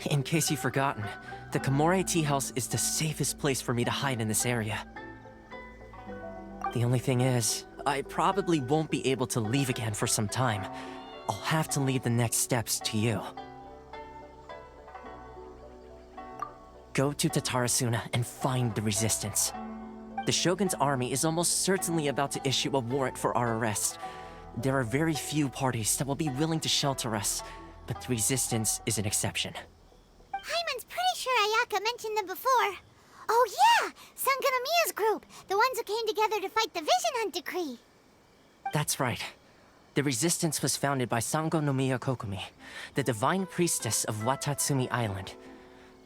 In case you've forgotten, the Komore Tea House is the safest place for me to hide in this area. The only thing is, I probably won't be able to leave again for some time. I'll have to leave the next steps to you. Go to Tatarasuna and find the resistance. The Shogun's army is almost certainly about to issue a warrant for our arrest. There are very few parties that will be willing to shelter us, but the resistance is an exception. Hyman's pretty sure Ayaka mentioned them before. Oh yeah! Sangonomiya's group! The ones who came together to fight the Vision Hunt Decree! That's right. The resistance was founded by Sangonomiya Kokumi, the divine priestess of Watatsumi Island.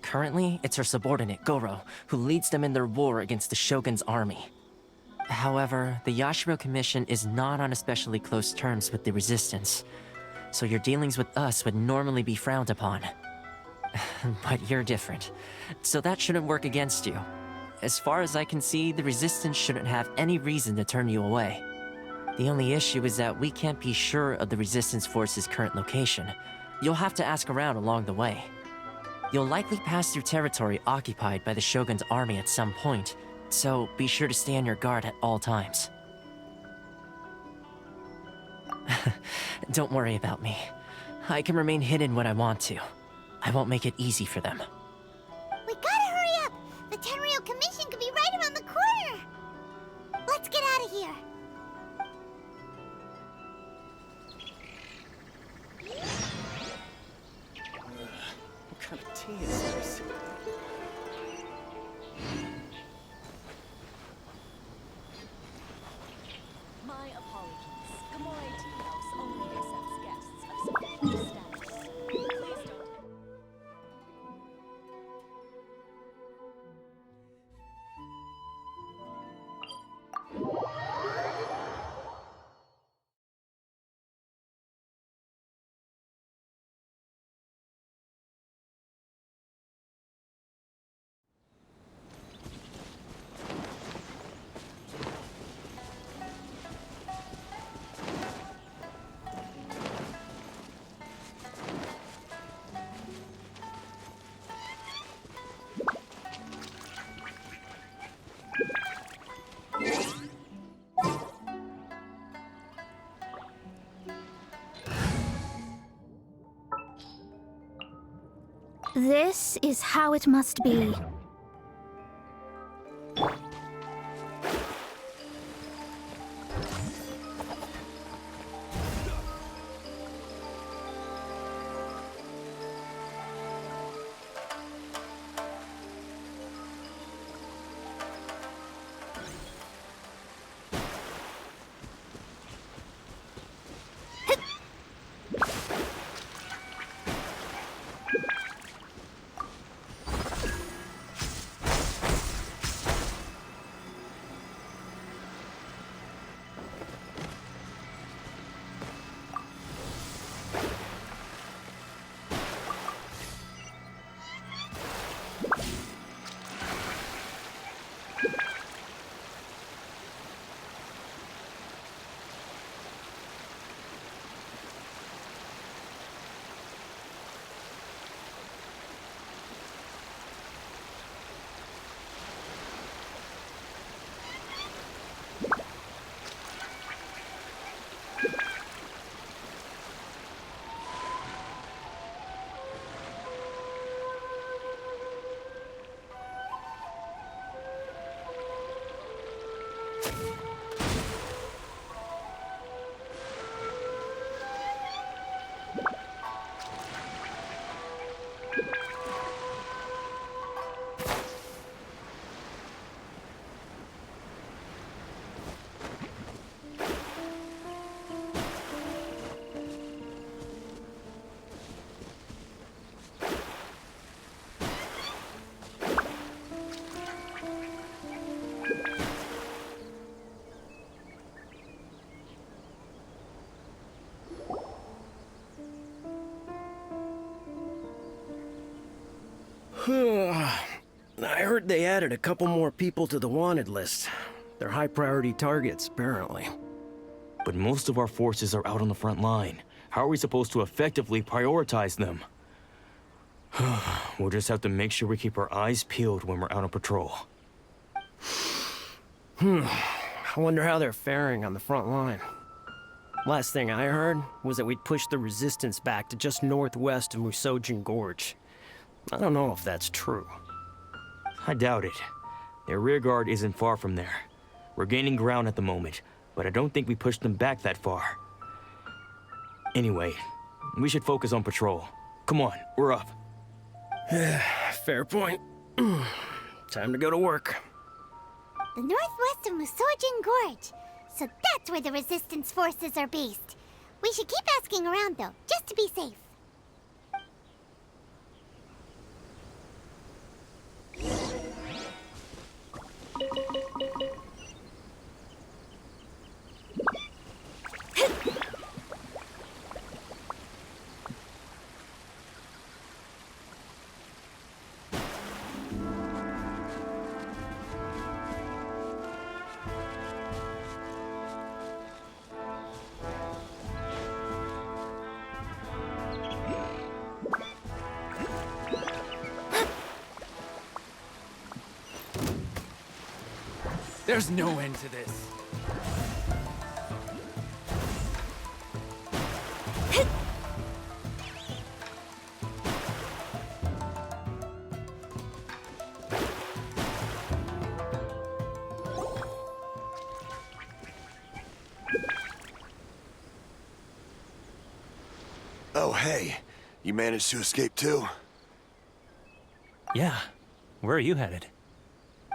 Currently, it's her subordinate, Goro, who leads them in their war against the Shogun's army. However, the Yashiro Commission is not on especially close terms with the resistance, so your dealings with us would normally be frowned upon. But you're different, so that shouldn't work against you. As far as I can see, the resistance shouldn't have any reason to turn you away. The only issue is that we can't be sure of the resistance force's current location. You'll have to ask around along the way. You'll likely pass through territory occupied by the Shogun's army at some point, so be sure to stay on your guard at all times. Don't worry about me. I can remain hidden when I want to. I won't make it easy for them. We gotta hurry up! The Tenryou Commission could be right around the corner! Let's get out of here! What kind of tea is this? My apologies. Komore Tea House only accepts guests of sufficient status. Please don't. This is how it must be. I heard they added a couple more people to the wanted list. They're high-priority targets, apparently. But most of our forces are out on the front line. How are we supposed to effectively prioritize them? We'll just have to make sure we keep our eyes peeled when we're out on patrol. I wonder how they're faring on the front line. Last thing I heard was that we'd pushed the resistance back to just northwest of Musojin Gorge. I don't know if that's true. I doubt it. Their rear guard isn't far from there. We're gaining ground at the moment, but I don't think we pushed them back that far. Anyway, we should focus on patrol. Come on, we're up. Fair point. Time to go to work. The northwest of Musojin Gorge. So that's where the resistance forces are based. We should keep asking around, though, just to be safe. There's no end to this. Oh, hey. You managed to escape too? Yeah. Where are you headed?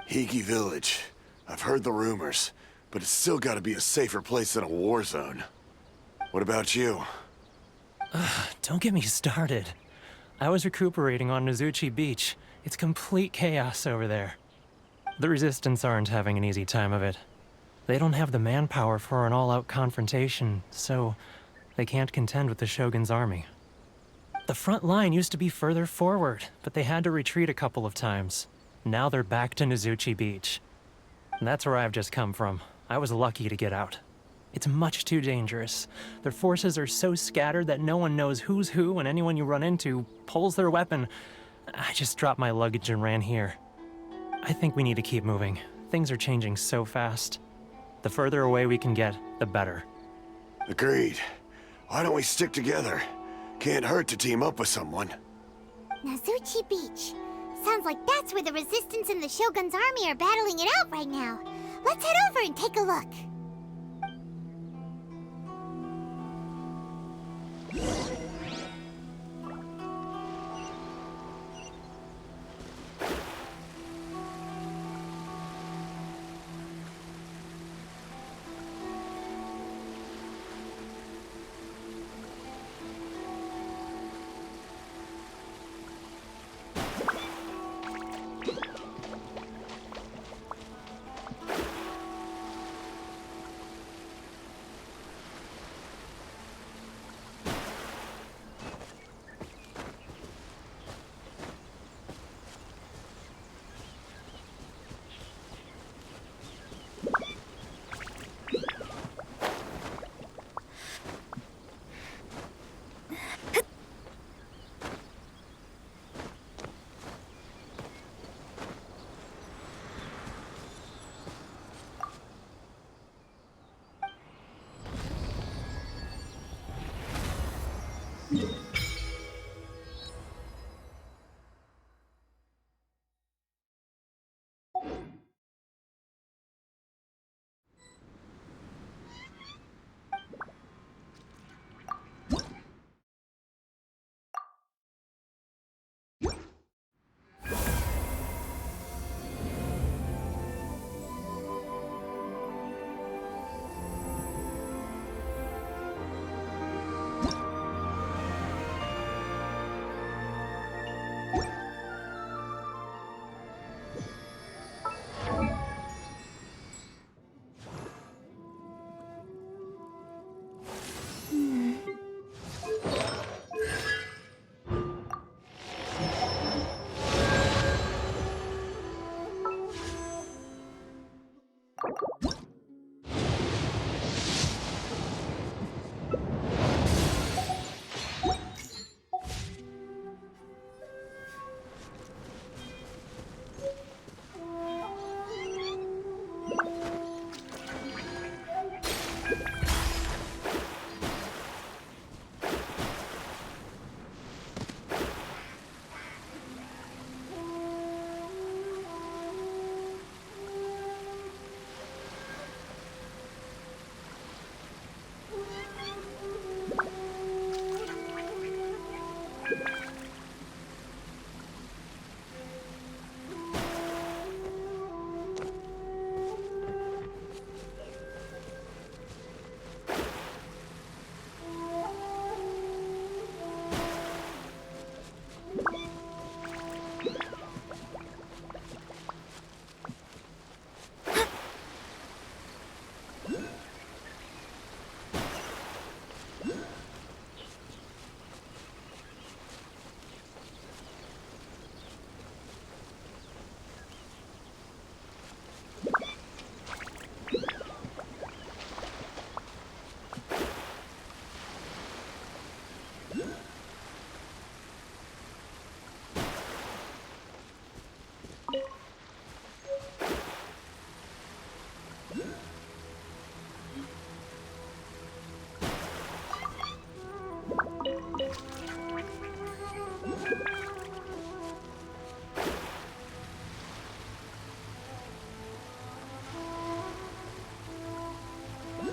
Hiki Village. I've heard the rumors, but it's still gotta be a safer place than a war zone. What about you? Don't get me started. I was recuperating on Nozuchi Beach. It's complete chaos over there. The Resistance aren't having an easy time of it. They don't have the manpower for an all-out confrontation, so they can't contend with the Shogun's army. The front line used to be further forward, but they had to retreat a couple of times. Now they're back to Nozuchi Beach. That's where I've just come from. I was lucky to get out. It's much too dangerous. Their forces are so scattered that no one knows who's who, and anyone you run into pulls their weapon. I just dropped my luggage and ran here. I think we need to keep moving. Things are changing so fast. The further away we can get, the better. Agreed. Why don't we stick together? Can't hurt to team up with someone. Nozuchi Beach. Sounds like that's where the Resistance and the Shogun's army are battling it out right now. Let's head over and take a look.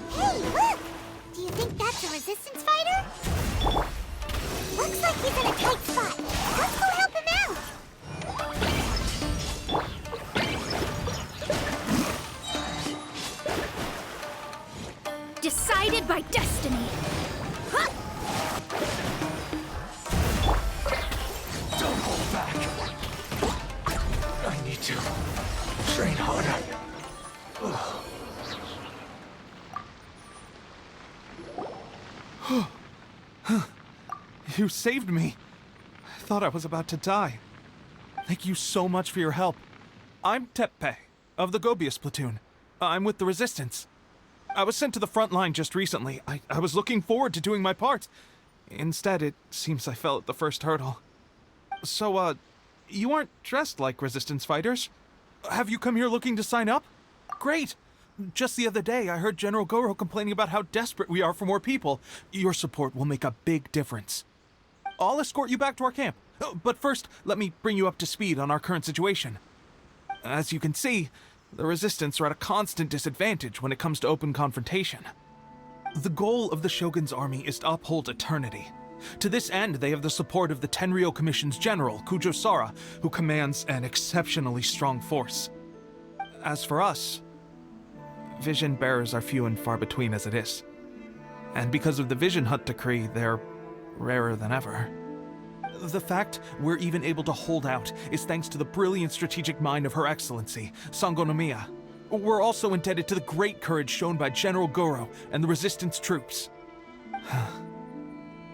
Hey, look! Do you think that's a resistance fighter? Looks like he's in a tight spot. Let's go help him out! Decided by destiny. Huh. Don't hold back. I need to train harder. You saved me. I thought I was about to die. Thank you so much for your help. I'm Teppe, of the Gobius platoon. I'm with the Resistance. I was sent to the front line just recently. I was looking forward to doing my part. Instead, it seems I fell at the first hurdle. So, you aren't dressed like Resistance fighters? Have you come here looking to sign up? Great! Just the other day, I heard General Goro complaining about how desperate we are for more people. Your support will make a big difference. I'll escort you back to our camp. But first, let me bring you up to speed on our current situation. As you can see, the Resistance are at a constant disadvantage when it comes to open confrontation. The goal of the Shogun's army is to uphold eternity. To this end, they have the support of the Tenryou Commission's general, Kujo Sara, who commands an exceptionally strong force. As for us, vision bearers are few and far between as it is. And because of the Vision Hut decree, they're rarer than ever. The fact we're even able to hold out is thanks to the brilliant strategic mind of Her Excellency, Sango Nomiya. We're also indebted to the great courage shown by General Goro and the Resistance troops.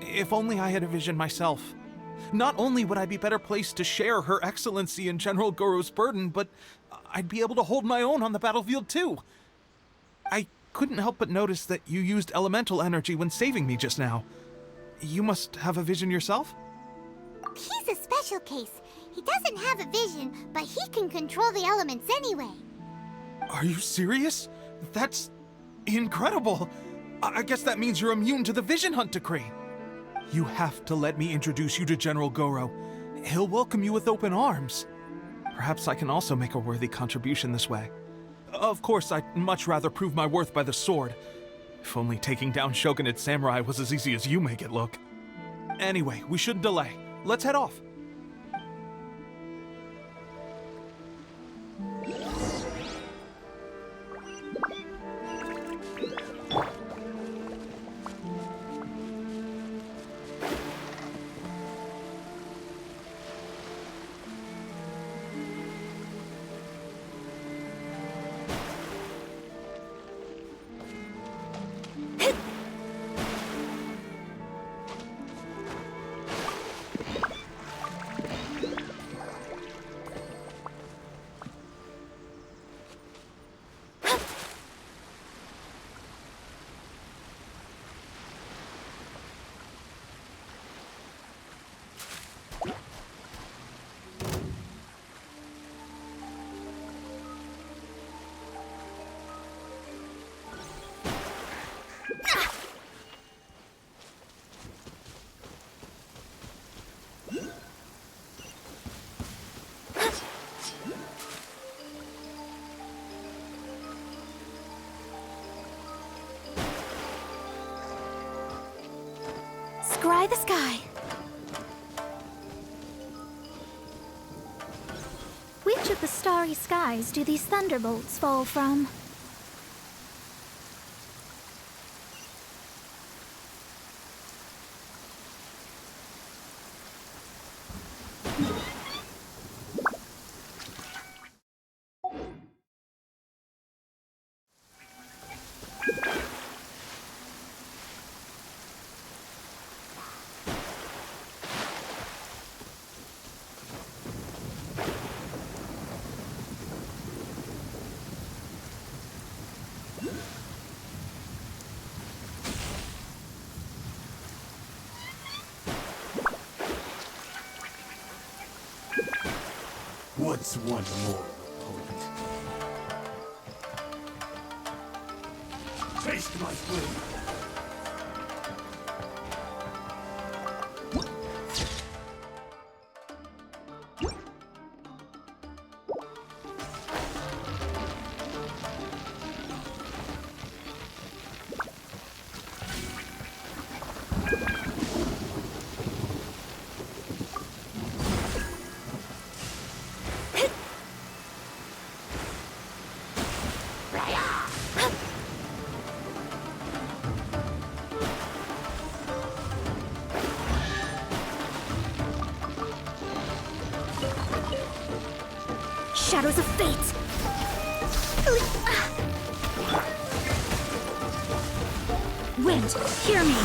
If only I had a vision myself. Not only would I be better placed to share Her Excellency and General Goro's burden, but I'd be able to hold my own on the battlefield too. I couldn't help but notice that you used elemental energy when saving me just now. You must have a vision yourself? He's a special case. He doesn't have a vision, but he can control the elements anyway. Are you serious? That's incredible. I guess that means you're immune to the Vision Hunt decree. You have to let me introduce you to General Goro. He'll welcome you with open arms. Perhaps I can also make a worthy contribution this way. Of course, I'd much rather prove my worth by the sword. If only taking down Shogunate samurai was as easy as you make it look. Anyway, we shouldn't delay. Let's head off. Scry the sky. Which of the starry skies do these thunderbolts fall from? What's one more opponent? Taste my flavor. Shadows of fate! Wind, hear me!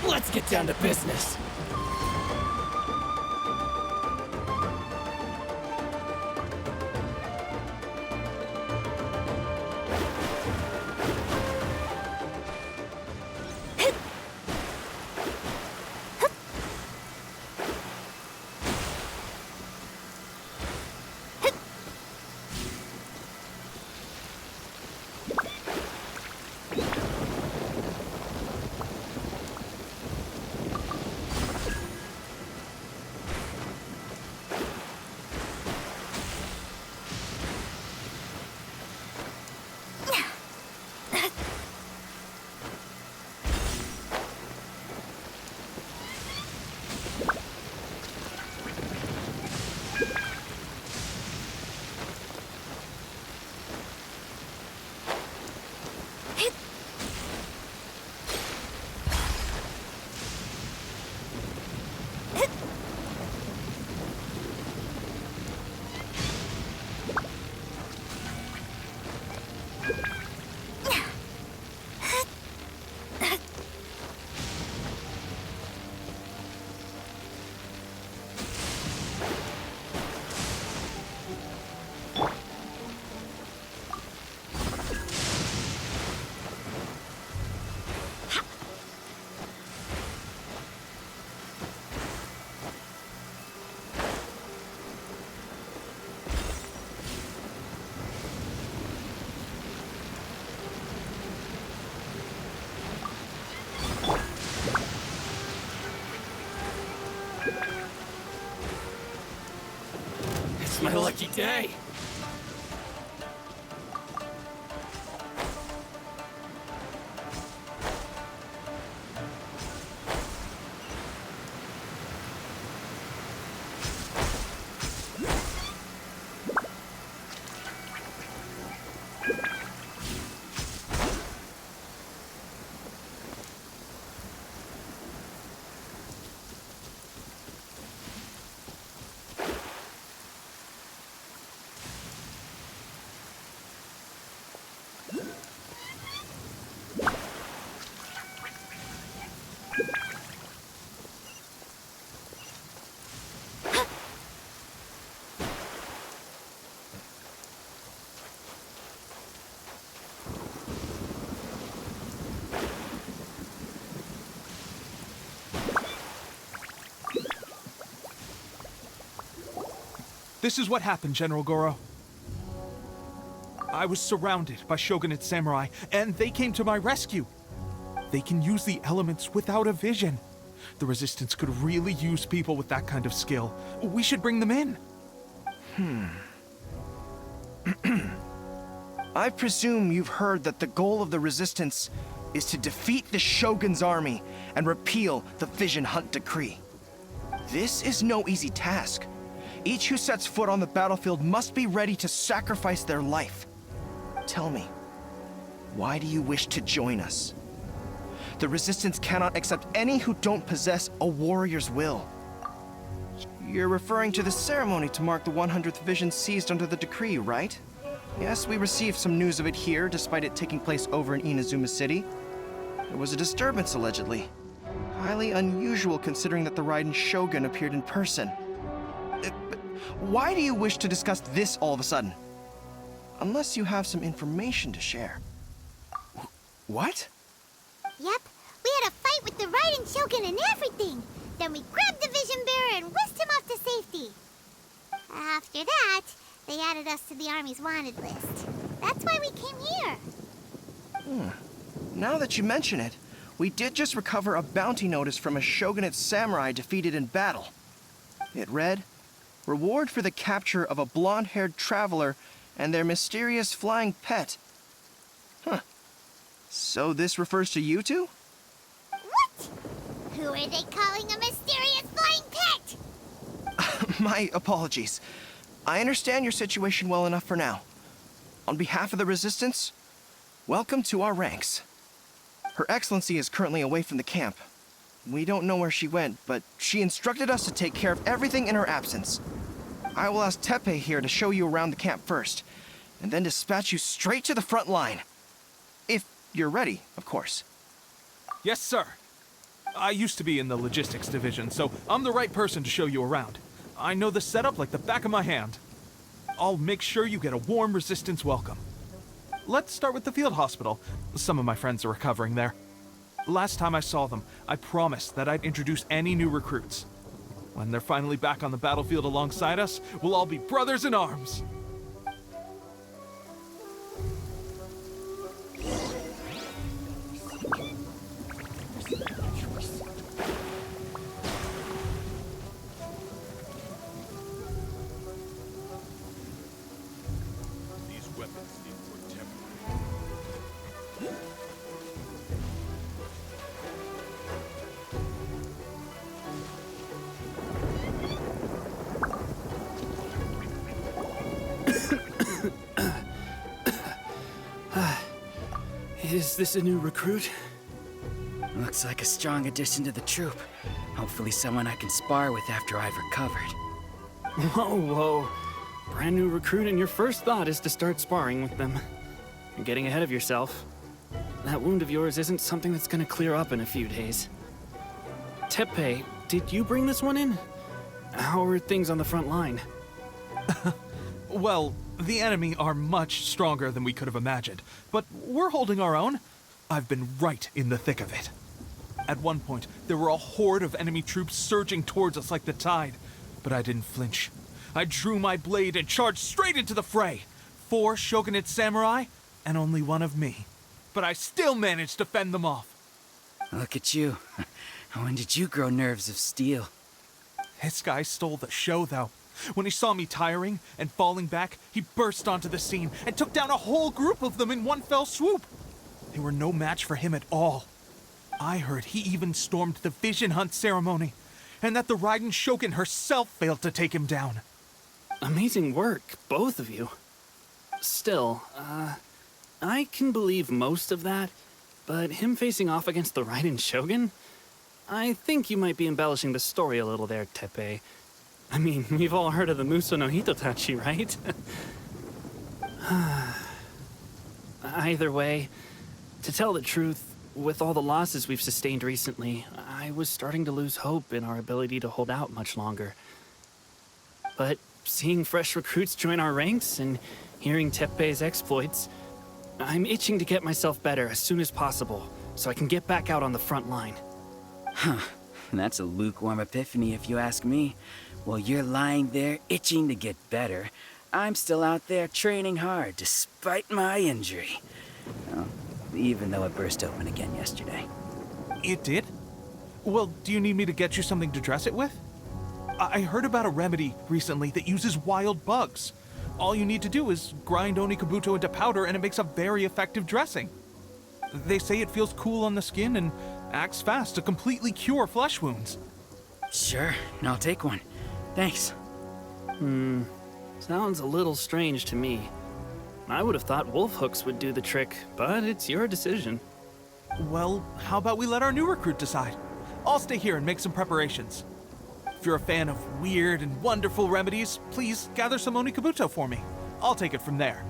Let's get down to business. It's my lucky day. This is what happened, General Goro. I was surrounded by Shogunate samurai, and they came to my rescue. They can use the elements without a vision. The Resistance could really use people with that kind of skill. We should bring them in. I presume you've heard that the goal of the Resistance is to defeat the Shogun's army and repeal the Vision Hunt Decree. This is no easy task. Each who sets foot on the battlefield must be ready to sacrifice their life. Tell me, why do you wish to join us? The Resistance cannot accept any who don't possess a warrior's will. You're referring to the ceremony to mark the 100th Vision seized under the decree, right? Yes, we received some news of it here, despite it taking place over in Inazuma City. There was a disturbance, allegedly. Highly unusual considering that the Raiden Shogun appeared in person. But why do you wish to discuss this all of a sudden? Unless you have some information to share. What? Yep, we had a fight with the Raiden Shogun and everything. Then we grabbed the Vision Bearer and whisked him off to safety. After that, they added us to the Army's wanted list. That's why we came here. Now that you mention it, we did just recover a bounty notice from a Shogunate samurai defeated in battle. It read, "Reward for the capture of a blonde-haired traveler and their mysterious flying pet." So this refers to you two? What? Who are they calling a mysterious flying pet? My apologies. I understand your situation well enough for now. On behalf of the Resistance, welcome to our ranks. Her Excellency is currently away from the camp. We don't know where she went, but she instructed us to take care of everything in her absence. I will ask Teppei here to show you around the camp first, and then dispatch you straight to the front line. If you're ready, of course. Yes, sir. I used to be in the logistics division, so I'm the right person to show you around. I know the setup like the back of my hand. I'll make sure you get a warm Resistance welcome. Let's start with the field hospital. Some of my friends are recovering there. Last time I saw them, I promised that I'd introduce any new recruits. When they're finally back on the battlefield alongside us, we'll all be brothers in arms. These weapons need more temper. Is this a new recruit? Looks like a strong addition to the troop. Hopefully someone I can spar with after I've recovered. Whoa. Brand new recruit and your first thought is to start sparring with them. You're getting ahead of yourself. That wound of yours isn't something that's gonna clear up in a few days. Teppei, did you bring this one in? How are things on the front line? Well, the enemy are much stronger than we could have imagined, but we're holding our own. I've been right in the thick of it. At one point, there were a horde of enemy troops surging towards us like the tide, but I didn't flinch. I drew my blade and charged straight into the fray. 4 Shogunate samurai, and only 1 of me. But I still managed to fend them off. Look at you. When did you grow nerves of steel? This guy stole the show, though. When he saw me tiring and falling back, he burst onto the scene and took down a whole group of them in one fell swoop. They were no match for him at all. I heard he even stormed the Vision Hunt ceremony, and that the Raiden Shogun herself failed to take him down. Amazing work, both of you. Still, I can believe most of that, but him facing off against the Raiden Shogun? I think you might be embellishing the story a little there, Teppei. I mean, we've all heard of the Muso no Hitotachi, right? Either way, to tell the truth, with all the losses we've sustained recently, I was starting to lose hope in our ability to hold out much longer. But seeing fresh recruits join our ranks and hearing Teppei's exploits, I'm itching to get myself better as soon as possible so I can get back out on the front line. That's a lukewarm epiphany if you ask me. While you're lying there itching to get better, I'm still out there training hard despite my injury. Well, even though it burst open again yesterday. It did? Well, do you need me to get you something to dress it with? I heard about a remedy recently that uses wild bugs. All you need to do is grind Onikabuto into powder and it makes a very effective dressing. They say it feels cool on the skin and acts fast to completely cure flesh wounds. Sure, I'll take one. Thanks. Sounds a little strange to me. I would have thought wolf hooks would do the trick, but it's your decision. Well, how about we let our new recruit decide? I'll stay here and make some preparations. If you're a fan of weird and wonderful remedies, please gather some Onikabuto for me. I'll take it from there.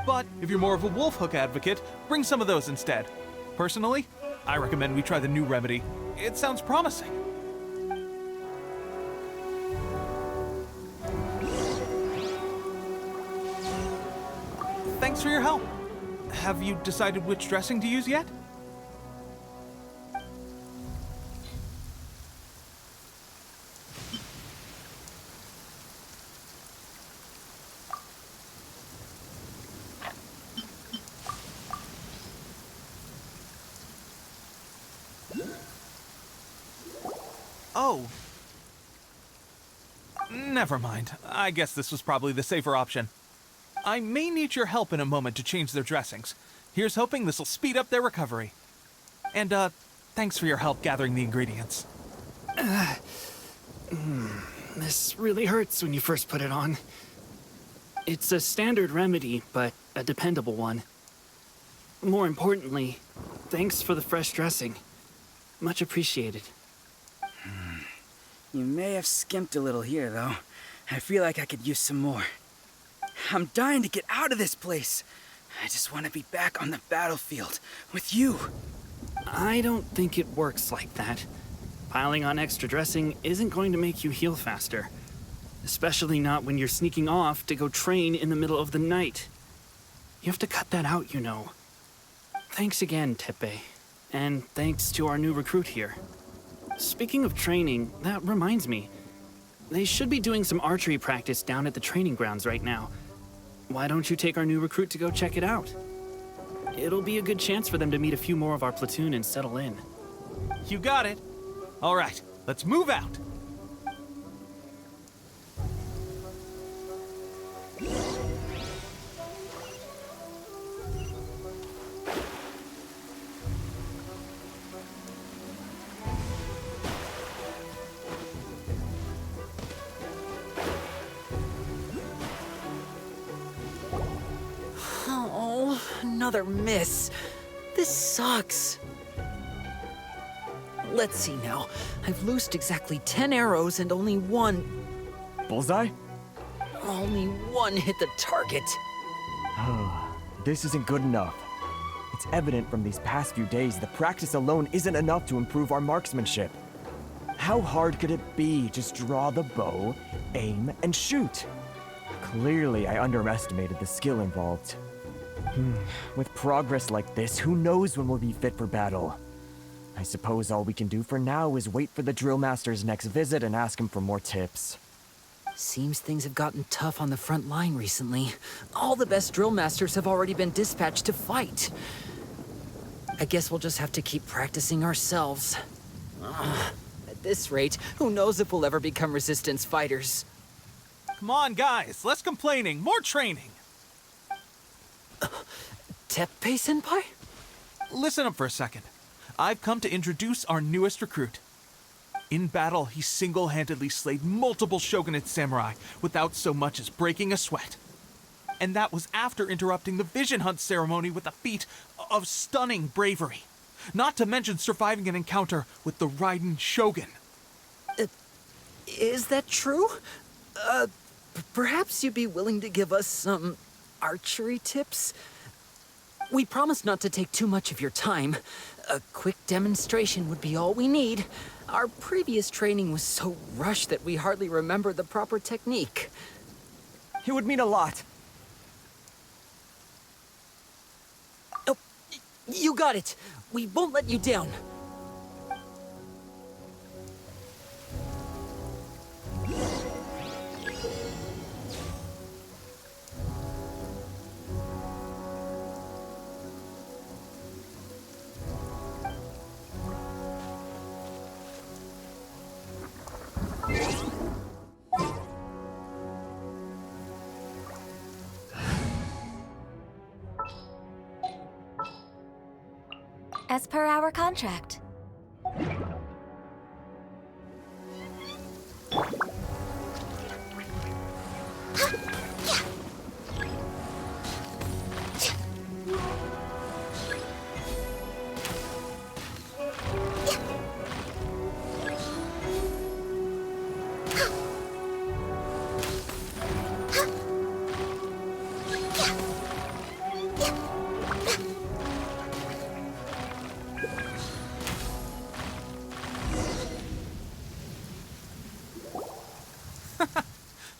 But if you're more of a wolf hook advocate, bring some of those instead. Personally, I recommend we try the new remedy. It sounds promising. Thanks for your help. Have you decided which dressing to use yet? Oh. Never mind. I guess this was probably the safer option. I may need your help in a moment to change their dressings. Here's hoping this'll speed up their recovery. And, thanks for your help gathering the ingredients. This really hurts when you first put it on. It's a standard remedy, but a dependable one. More importantly, thanks for the fresh dressing. Much appreciated. You may have skimped a little here, though. I feel like I could use some more. I'm dying to get out of this place. I just want to be back on the battlefield with you. I don't think it works like that. Piling on extra dressing isn't going to make you heal faster. Especially not when you're sneaking off to go train in the middle of the night. You have to cut that out, you know. Thanks again, Teppei. And thanks to our new recruit here. Speaking of training, that reminds me. They should be doing some archery practice down at the training grounds right now. Why don't you take our new recruit to go check it out? It'll be a good chance for them to meet a few more of our platoon and settle in. You got it. All right, let's move out. Oh, another miss. This sucks. Let's see now. I've loosed exactly 10 arrows and only one... Bullseye? Only one hit the target. This isn't good enough. It's evident from these past few days that practice alone isn't enough to improve our marksmanship. How hard could it be? Just draw the bow, aim, and shoot. Clearly, I underestimated the skill involved. With progress like this, who knows when we'll be fit for battle? I suppose all we can do for now is wait for the drill master's next visit and ask him for more tips. Seems things have gotten tough on the front line recently. All the best drill masters have already been dispatched to fight. I guess we'll just have to keep practicing ourselves. At this rate, who knows if we'll ever become resistance fighters. Come on, guys, less complaining, more training. Teppei-senpai? Listen up for a second. I've come to introduce our newest recruit. In battle, he single-handedly slayed multiple shogunate samurai without so much as breaking a sweat. And that was after interrupting the vision hunt ceremony with a feat of stunning bravery. Not to mention surviving an encounter with the Raiden Shogun. Is that true? Perhaps you'd be willing to give us some archery tips? We promise not to take too much of your time. A quick demonstration would be all we need. Our previous training was so rushed that we hardly remember the proper technique. It would mean a lot. Oh, you got it. We won't let you down. as per our contract.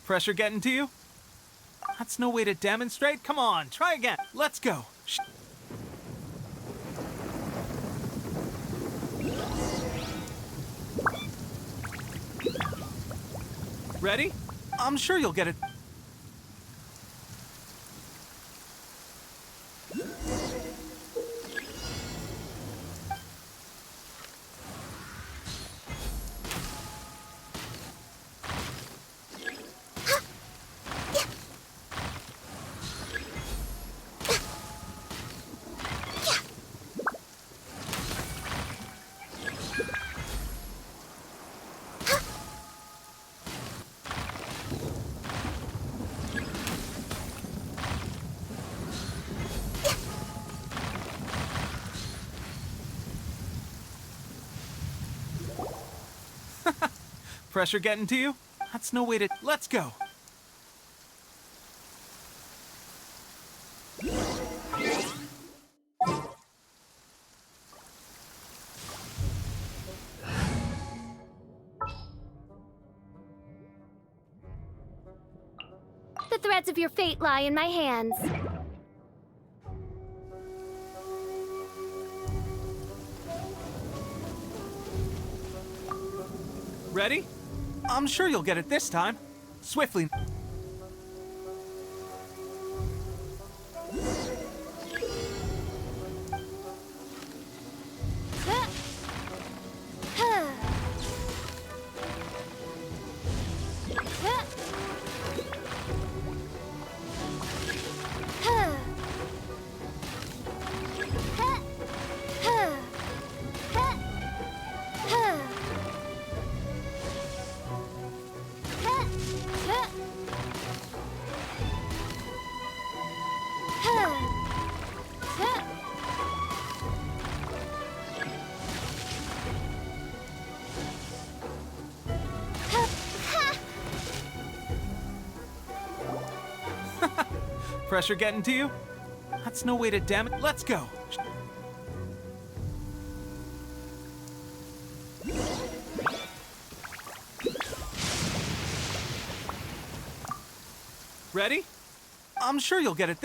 Pressure getting to you? That's no way to demonstrate. Come on, try again. Let's go. Ready? I'm sure you'll get it. Pressure getting to you? That's no way to... Let's go. The threads of your fate lie in my hands. Ready? I'm sure you'll get it this time. Swiftly. Pressure getting to you? That's no way to damage. Let's go. Ready? I'm sure you'll get it.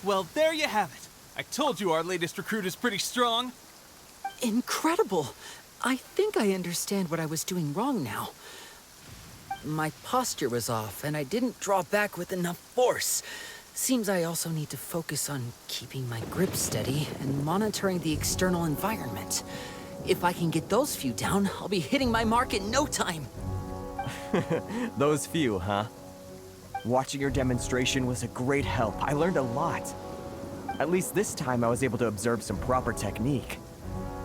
Well, there you have it. I told you our latest recruit is pretty strong. Incredible! I think I understand what I was doing wrong now. My posture was off, and I didn't draw back with enough force. Seems I also need to focus on keeping my grip steady and monitoring the external environment. If I can get those few down, I'll be hitting my mark in no time. Those few, huh? Watching your demonstration was a great help. I learned a lot. At least this time I was able to observe some proper technique.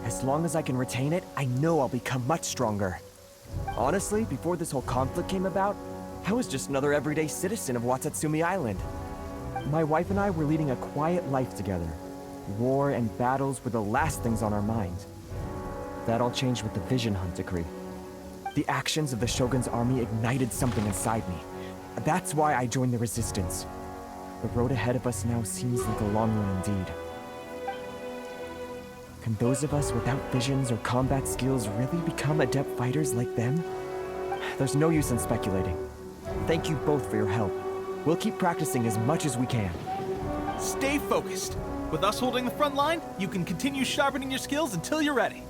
As long as I can retain it, I know I'll become much stronger. Honestly, before this whole conflict came about, I was just another everyday citizen of Watatsumi Island. My wife and I were leading a quiet life together. War and battles were the last things on our mind. That all changed with the Vision Hunt decree. The actions of the Shogun's army ignited something inside me. That's why I joined the Resistance. The road ahead of us now seems like a long one indeed. Can those of us without visions or combat skills really become adept fighters like them? There's no use in speculating. Thank you both for your help. We'll keep practicing as much as we can. Stay focused. With us holding the front line, you can continue sharpening your skills until you're ready.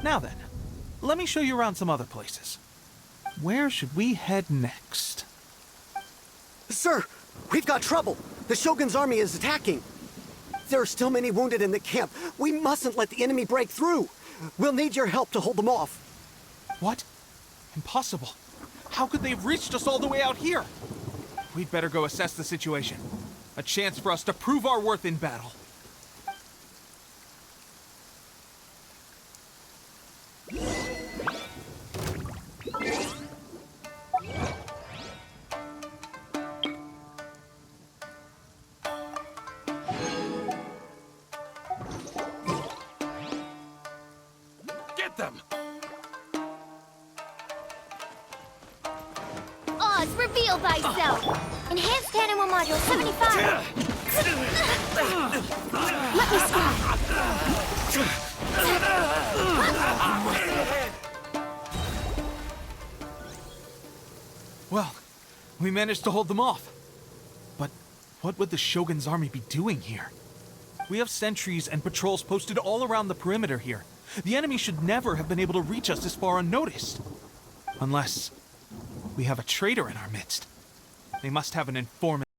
Now then, let me show you around some other places. Where should we head next? Sir, we've got trouble. The Shogun's army is attacking. There are still many wounded in the camp. We mustn't let the enemy break through. We'll need your help to hold them off. What? Impossible. How could they have reached us all the way out here? We'd better go assess the situation. A chance for us to prove our worth in battle. Get them! Oz, reveal thyself! Enhanced Animal Module 75! Let me Well, we managed to hold them off. But what would the Shogun's army be doing here? We have sentries and patrols posted all around the perimeter here. The enemy should never have been able to reach us this far unnoticed. Unless we have a traitor in our midst. They must have an informant.